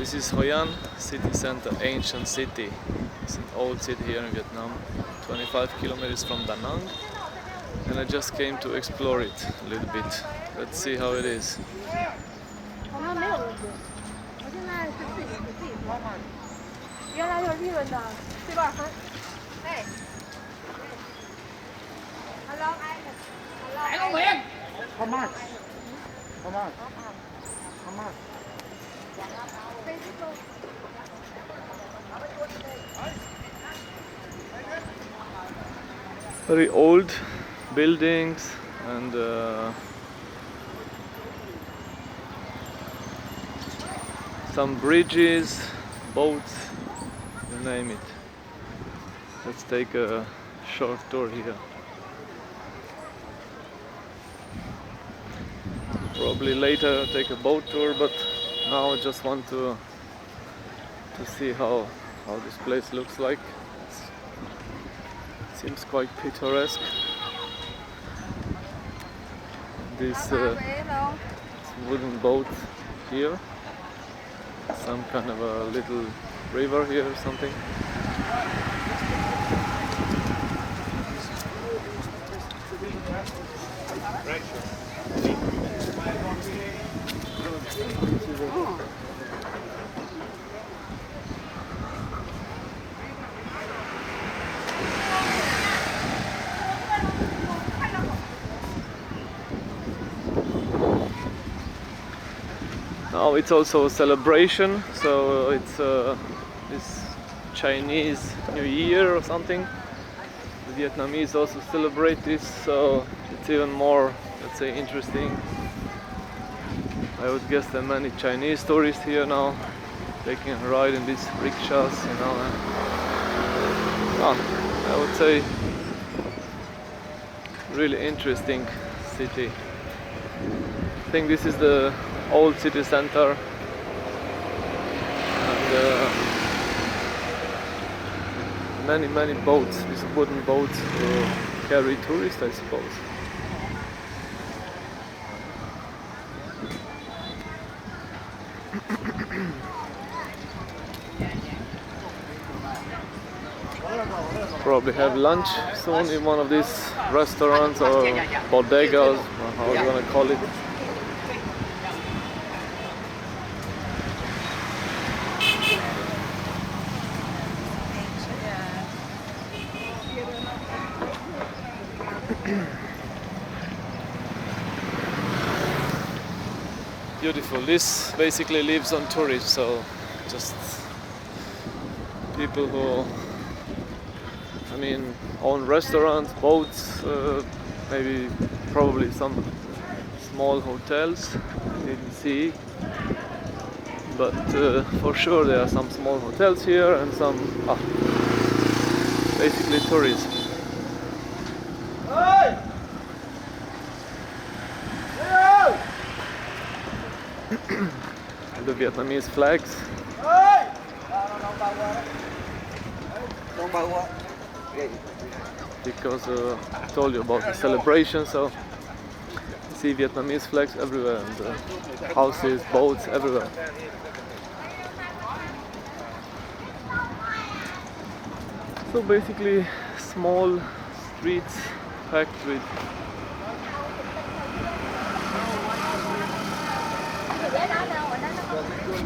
This is Hoi An city center, ancient city. It's an old city here in Vietnam, 25 kilometers from Da Nang, and I just came to explore it a little bit. Let's see how it is. 我们没有轮子，我现在是自己挑嘛。原来就是利润的对半分。哎。Hello, hello. How much? How much? How much? Very old buildings and some bridges, boats, you name it. Let's take a short tour here. Probably later take a boat tour, but now I just want to see how this place looks like. Seems quite picturesque. This wooden boat here, some kind of a little river here or something. Now it's also a celebration, so it's this Chinese New Year or something. The Vietnamese also celebrate this, so it's even more, let's say, interesting. I would guess there are many Chinese tourists here now, taking a ride in these rickshaws, you know. I would say really interesting city. I think this is the old city center, and many boats, these wooden boats to carry tourists, I suppose. Probably have lunch soon in one of these restaurants or bodegas, or how you want to call it. Beautiful. This basically lives on tourists, so just people who, I mean, own restaurants, boats, maybe probably some small hotels in the sea, but for sure there are some small hotels here and some basically tourism. The Vietnamese flags. Because I told you about the celebration, so you see Vietnamese flags everywhere, and houses, boats everywhere. So basically small streets packed with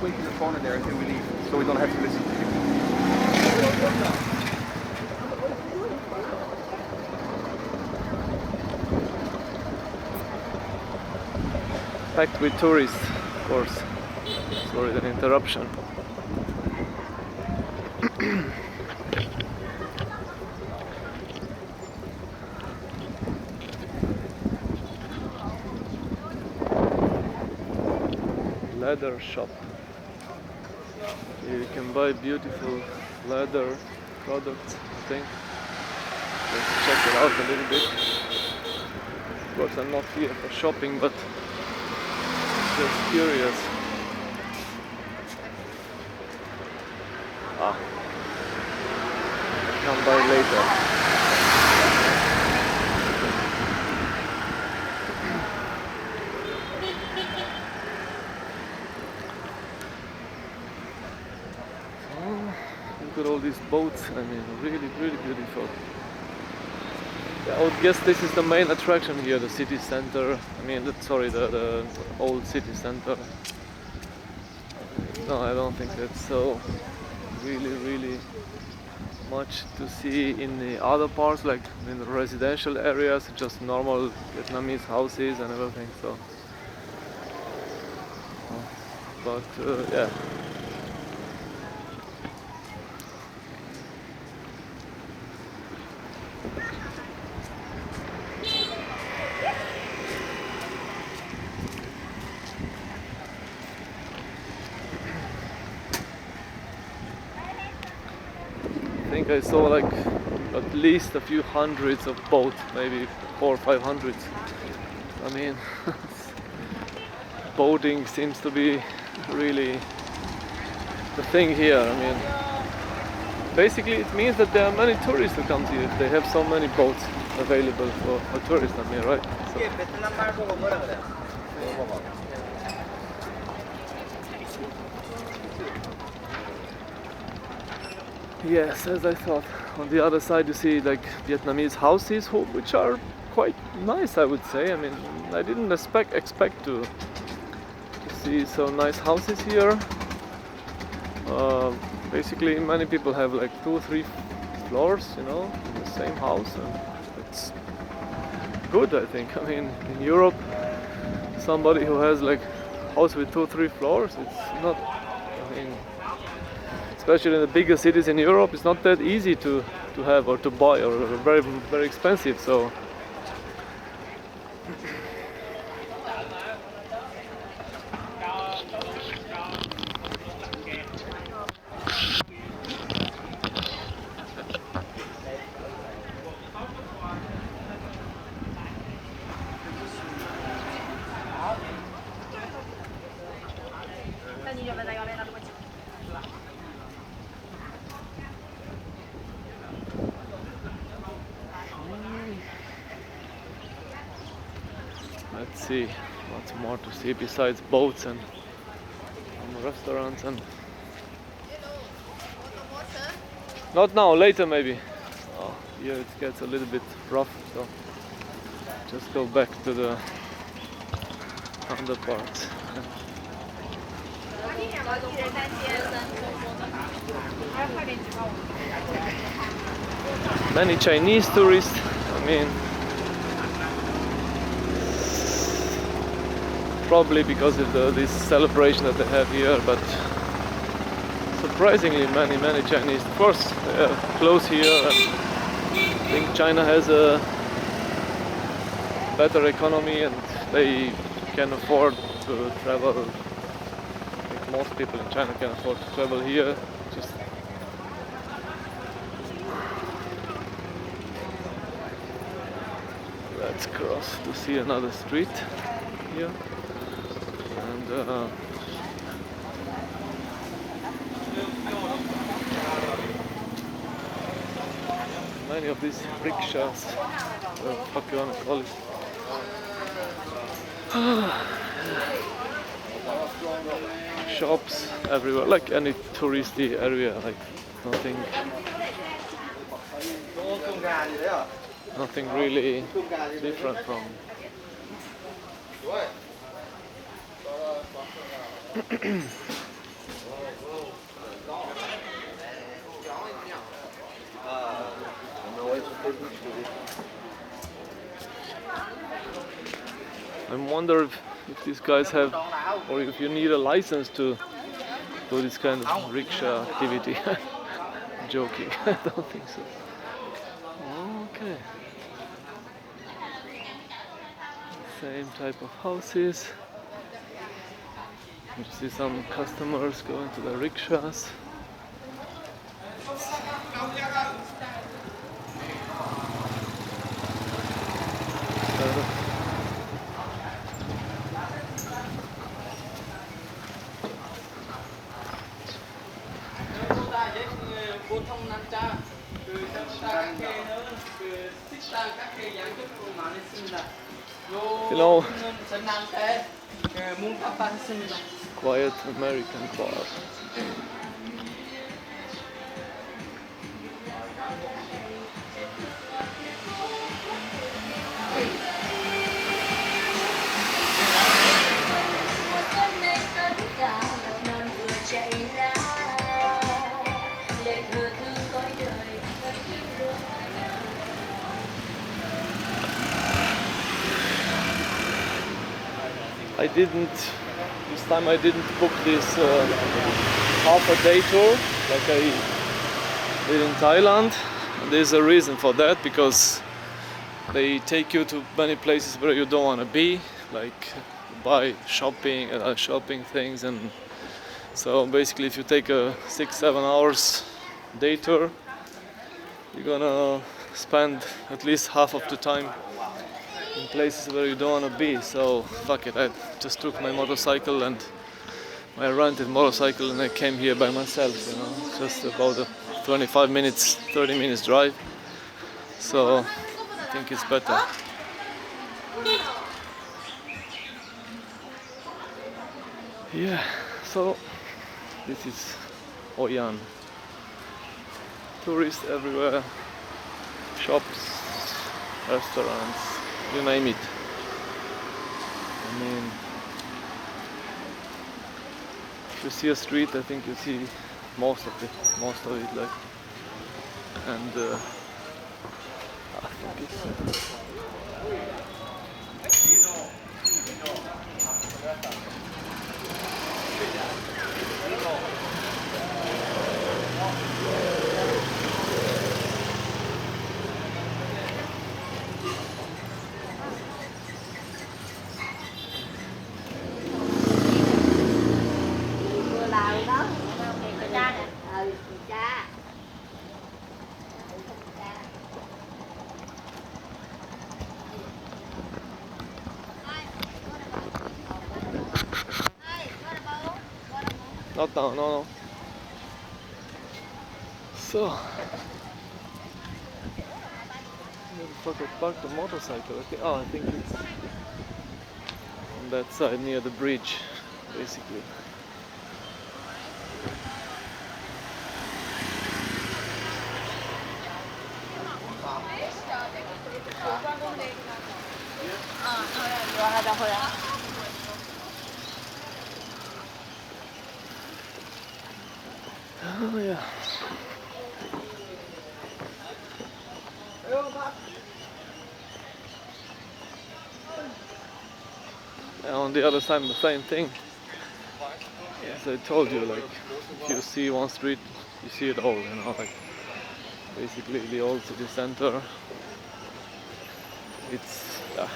Wait in the phone in there until we leave, so we don't have to listen to you. packed with tourists, of course. Sorry, the interruption. Leather shop. Here you can buy beautiful leather products, I think. Let's check it out a little bit. Of course, I'm not here for shopping, but just curious. Come by later. boats. I mean, really, really beautiful. Yeah, I would guess this is the main attraction here, the city center. I mean, the old city center. No, I don't think that's so really, really much to see in the other parts, like in the residential areas, just normal Vietnamese houses and everything. So, but yeah. I think I saw like at least a few hundreds of boats, maybe 400 or 500. I mean, boating seems to be really the thing here. I mean, basically it means that there are many tourists who come here. They have so many boats available for tourists, I mean, right? So, yes, as I thought. On the other side you see like Vietnamese houses which are quite nice, I would say. I mean, I didn't expect to see so nice houses here. Basically many people have like 2 or 3 floors, you know, in the same house, and it's good, I think. I mean, in Europe somebody who has like house with 2 or 3 floors, it's not, I mean, especially in the bigger cities in Europe, it's not that easy to have or to buy, or very, very expensive. So let's see what's more to see besides boats and restaurants. And not now, later maybe. Oh, here it gets a little bit rough, so just go back to the underparts. Many Chinese tourists, I mean, probably because of this celebration that they have here, but surprisingly many Chinese. Of course, they are close here, and I think China has a better economy and they can afford to travel. I think most people in China can afford to travel here. Just let's cross to see another street here. And many of these rickshaws, what the fuck you wanna call it? Shops everywhere, like any touristy area, like nothing really different from. I wonder if these guys have, or if you need a license to do this kind of rickshaw activity. Joking, I don't think so. Okay. Same type of houses. You see some customers going to the rickshaws. You know, quiet American bar. I didn't, this time I didn't book this half a day tour like I did in Thailand. And there's a reason for that, because they take you to many places where you don't want to be, like buy shopping things. And so basically if you take a 6-7 hours day tour, you're gonna spend at least half of the time in places where you don't want to be. So fuck it, I just took my motorcycle and my rented motorcycle and I came here by myself, you know, just about a 25 minutes, 30 minutes drive. So I think it's better. Yeah, so this is Hoi An. Tourists everywhere, shops, restaurants, you name it. I mean, if you see a street, I think you see most of it, like, and I think it's not now, no. So, where the fuck I parked the motorcycle? Okay. Oh, I think it's on that side near the bridge, basically. Oh yeah. And on the other side, the same thing. As I told you, like, if you see one street, you see it all, you know, like, basically the old city center. It's, yeah.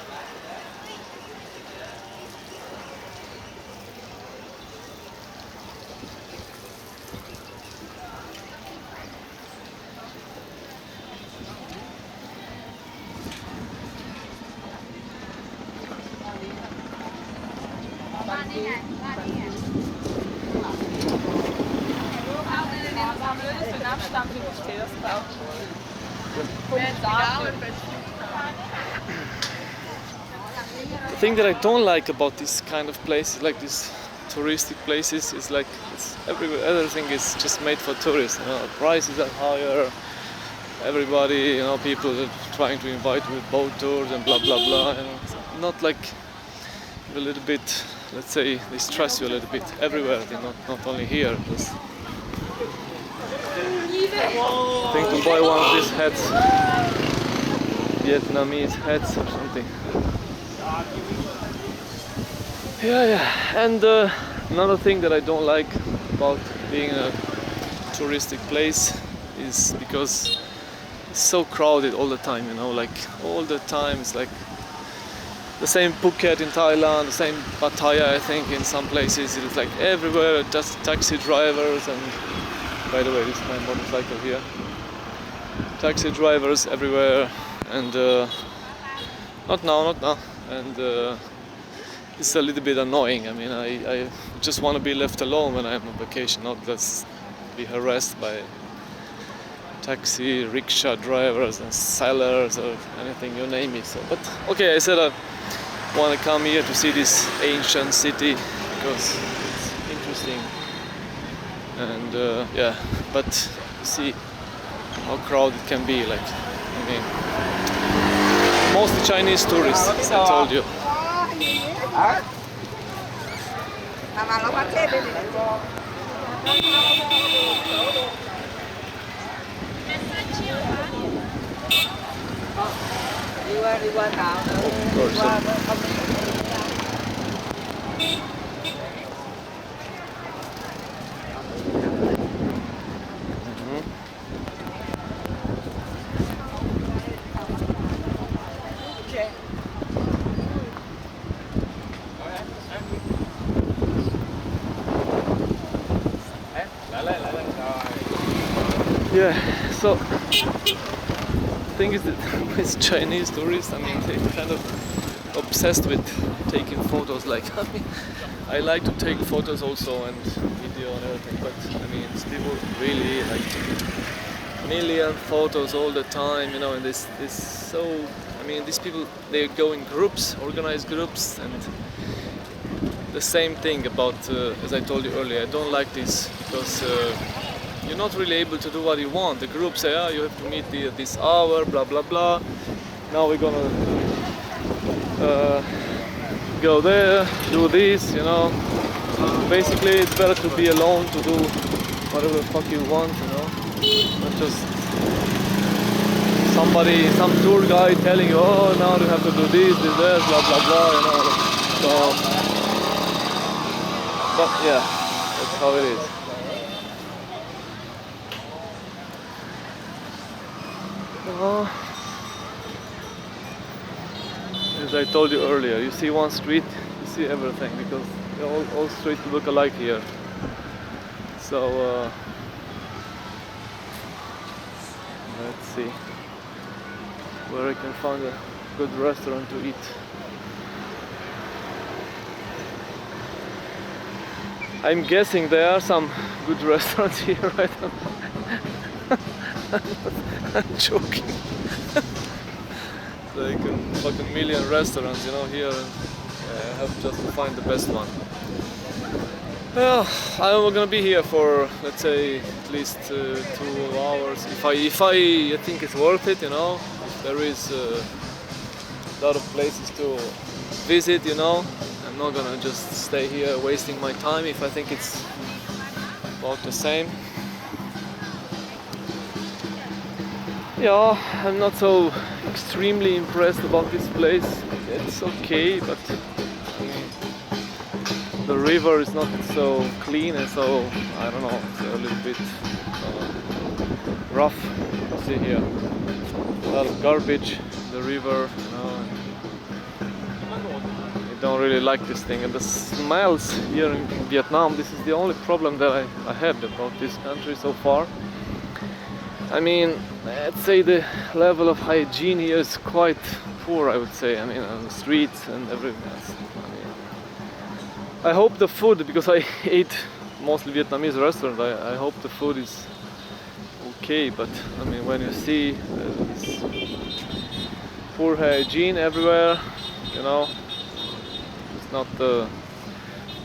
The thing that I don't like about this kind of places, like these touristic places, is like it's everywhere. Everything is just made for tourists. You know, prices are higher. Everybody, you know, people are trying to invite with boat tours and blah blah blah. You know, it's not like a little bit. Let's say they stress you a little bit everywhere. Not only here. Just I think to buy one of these hats, Vietnamese hats or something. Yeah. And another thing that I don't like about being in a touristic place is because it's so crowded all the time, you know, like all the time. It's like the same Phuket in Thailand, the same Pattaya, I think, in some places. It's like everywhere, just taxi drivers. And by the way, this is my motorcycle here. Taxi drivers everywhere, and not now. And it's a little bit annoying. I mean, I just want to be left alone when I'm on vacation, not just be harassed by taxi, rickshaw drivers and sellers or anything, you name it. So, but okay, I said I want to come here to see this ancient city because it's interesting. And yeah, but see how crowded it can be. Like, I mean, mostly Chinese tourists, as I told you. Of course. Yeah, so thing is that with Chinese tourists, I mean, they're kind of obsessed with taking photos. Like, I mean, I like to take photos also and video and everything, but I mean, these people really like million photos all the time, you know, and this so, I mean, these people, they go in groups, organized groups, and the same thing about, as I told you earlier, I don't like this because you're not really able to do what you want. The group say, you have to meet at this hour, blah blah blah. Now we're gonna go there, do this, you know. Basically, it's better to be alone to do whatever the fuck you want, you know. Not just some tour guide telling you, oh, now you have to do this, that, blah blah blah, you know. So, but yeah, that's how it is. As I told you earlier, you see one street, you see everything, because all streets look alike here. So let's see where I can find a good restaurant to eat. I'm guessing there are some good restaurants here right now. I'm joking. Like a fucking million restaurants, you know, here, and I have just to find the best one. Well, I'm gonna be here for, let's say, at least 2 hours. If I think it's worth it, you know, if there is a lot of places to visit, you know, I'm not gonna just stay here wasting my time if I think it's about the same. Yeah, I'm not so extremely impressed about this place. It's okay, but the river is not so clean, and so I don't know, it's a little bit rough. See here, a lot of garbage in the river, you know. I don't really like this thing, and the smells here in Vietnam. This is the only problem that I had about this country so far. I mean, let's say the level of hygiene here is quite poor, I would say. I mean, on the streets and everything else. I hope the food, because I ate mostly Vietnamese restaurants, I hope the food is okay, but I mean, when you see this poor hygiene everywhere, you know, it's not the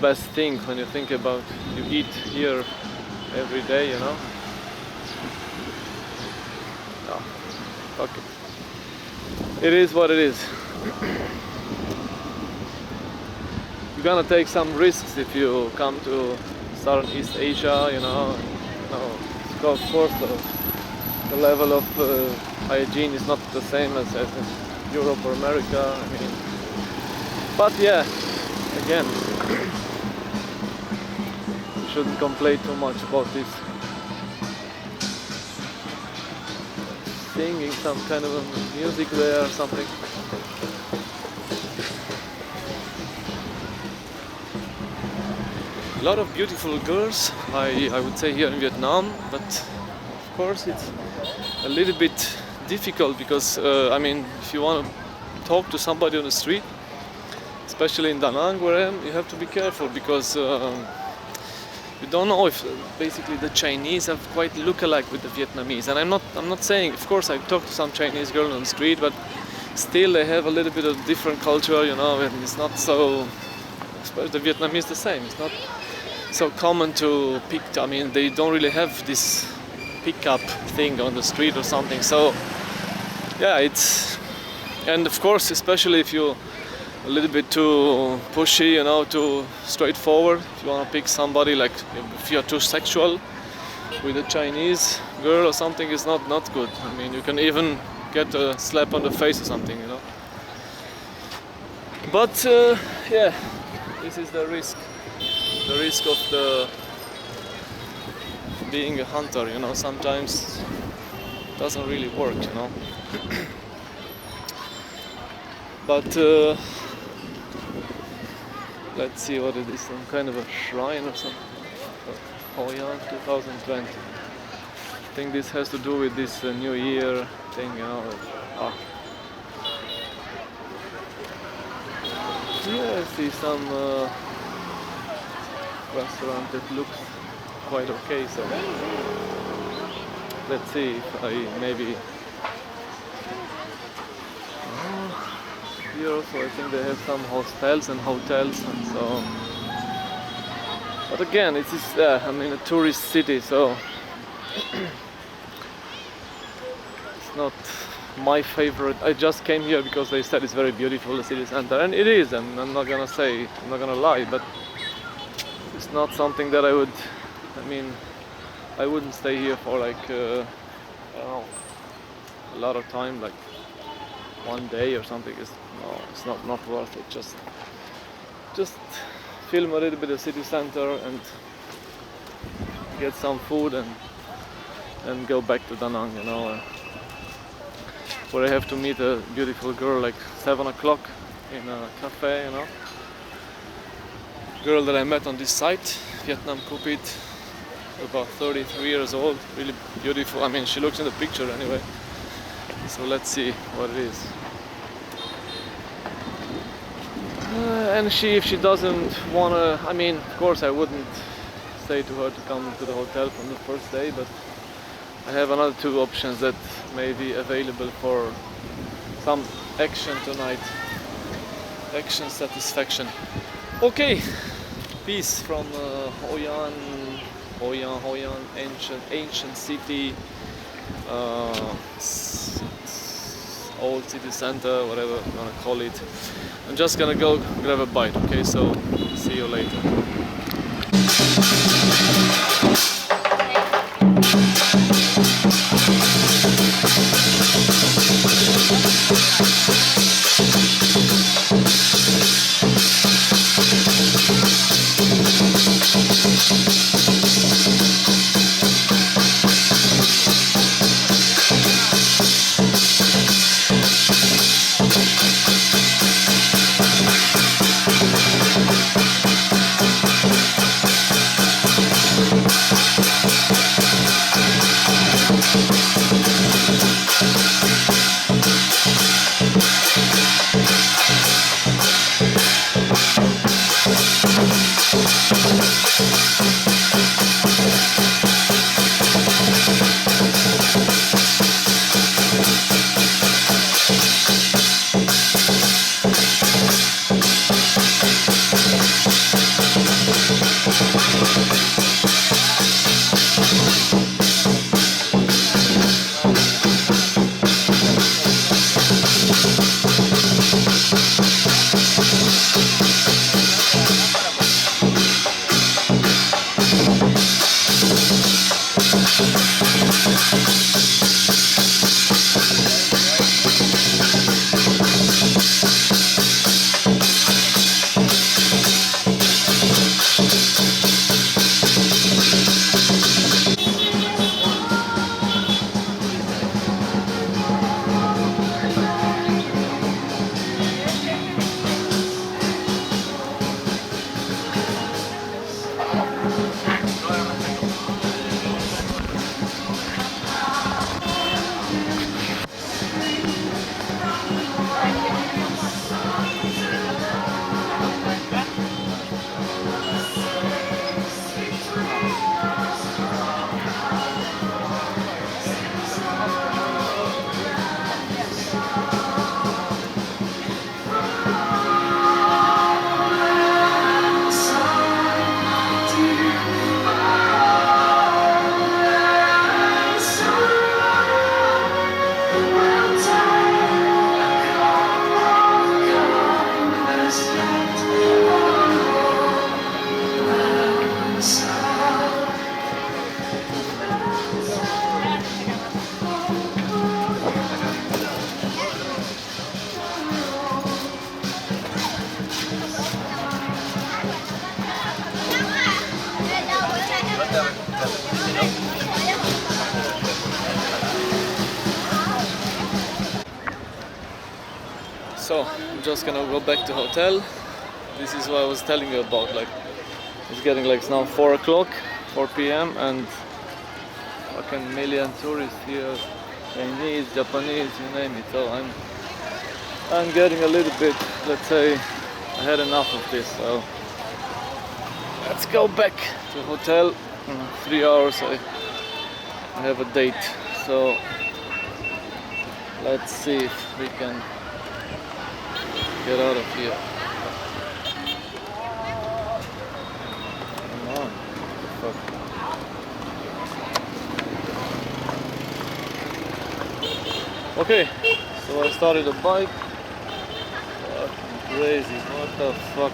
best thing when you think about you eat here every day, you know. Fuck it. It is what it is. You're gonna take some risks if you come to Southeast Asia, you know. Of course, the level of hygiene is not the same as Europe or America. I mean, but yeah, again, you shouldn't complain too much about this. Singing some kind of a music there or something. A lot of beautiful girls, I would say, here in Vietnam, but of course it's a little bit difficult because I mean, if you want to talk to somebody on the street, especially in Da Nang where I am, you have to be careful because you don't know if basically the Chinese have quite look-alike with the Vietnamese. And I'm not saying, of course, I've talked to some Chinese girl on the street, but still they have a little bit of different culture, you know, and it's not so, especially the Vietnamese the same. It's not so common to pick, I mean, they don't really have this pick-up thing on the street or something. So yeah, it's, and of course, especially if you a little bit too pushy, you know, too straightforward. If you want to pick somebody, like if you're too sexual with a Chinese girl or something, it's not good. I mean, you can even get a slap on the face or something, you know. But yeah, this is the risk of the being a hunter, you know. Sometimes it doesn't really work, you know. But let's see what it is, some kind of a shrine or something. Hoi An 2020. I think this has to do with this New Year thing, you know. Here I see some restaurant that looks quite okay, so let's see if I maybe... Here also I think they have some hostels and hotels and so... But again, it is, I mean, a tourist city, so it's not my favorite. I just came here because they said it's very beautiful, the city center, and it is, and I'm not gonna lie, but it's not something that I would, I mean, I wouldn't stay here for like, I don't know, a lot of time, like one day or something. It's not worth it. Just film a little bit of city center and get some food and go back to Da Nang, you know, where I have to meet a beautiful girl like 7 o'clock in a cafe, you know. Girl that I met on this site, Vietnam Kupit, about 33 years old, really beautiful. I mean, she looks in the picture anyway. So let's see what it is. And if she doesn't wanna, I mean, of course I wouldn't say to her to come to the hotel from the first day, but I have another two options that may be available for some action tonight. Action satisfaction. Okay, peace from Hoi An, ancient city, old city center, whatever you wanna call it. I'm just gonna go grab a bite, okay? So, see you later. So I'm just gonna go back to hotel. This is what I was telling you about. Like it's getting like it's now 4 o'clock, 4 p.m. and fucking million tourists here, Chinese, Japanese, you name it. So I'm getting a little bit, let's say, I had enough of this. So let's go back to the hotel. In 3 hours I have a date. So let's see if we can get out of here. Come on. Fuck. Okay, so I started a bike. Fucking crazy, what the fuck?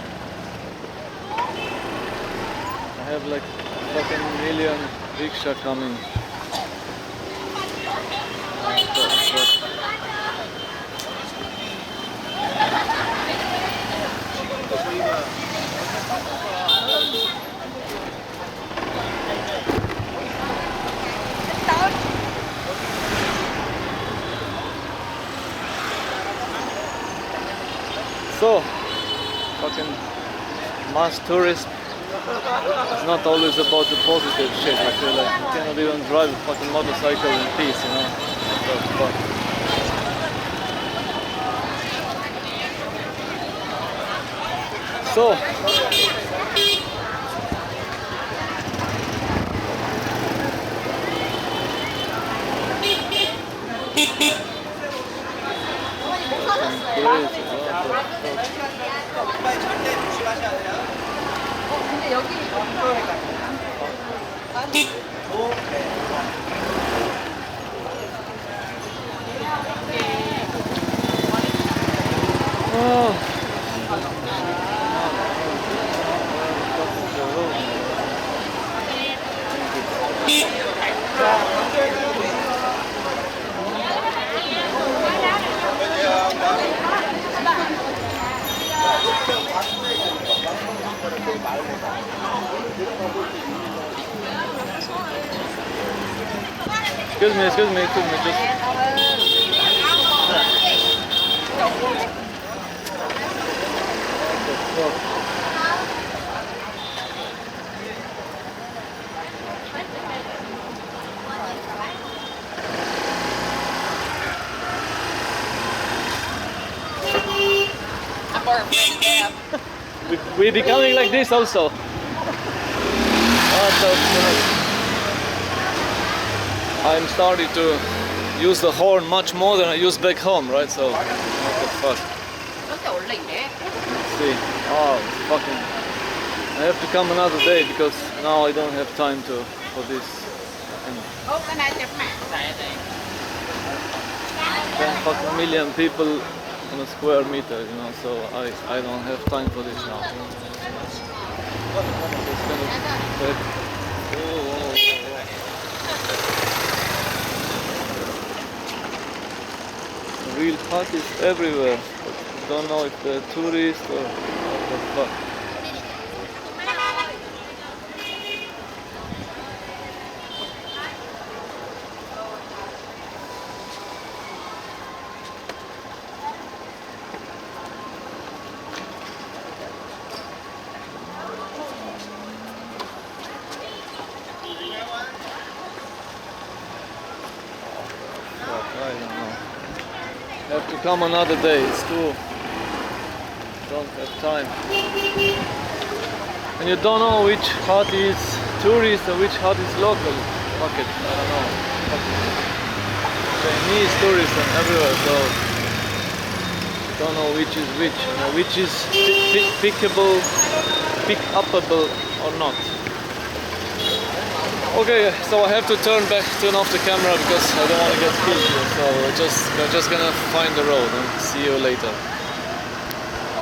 I have like fucking million rickshaw coming. What the fuck? So, fucking mass tourism is not always about the positive shit. I feel like you cannot even drive a fucking motorcycle in peace, you know? What the fuck? So, 근데 여기 excuse me, just we're becoming like this also. What the fuck? I'm starting to use the horn much more than I used back home, right? So, what the fuck? Let's see. Oh, fucking. I have to come another day because now I don't have time for this. And 10 fucking million people on a square meter, you know, so I don't have time for this now. Just gonna real parties everywhere. But don't know if they're tourists or what the fuck. I don't know. Have to come another day. It's too. Don't have time. And you don't know which hut is tourist or which hut is local. Fuck it. I don't know. Fuck it. Chinese tourists and everywhere, so you don't know which is which. You know, which is pickable, pick-upable or not. Okay, so I have to turn off the camera because I don't want to get killed here. So we're just gonna find the road and see you later.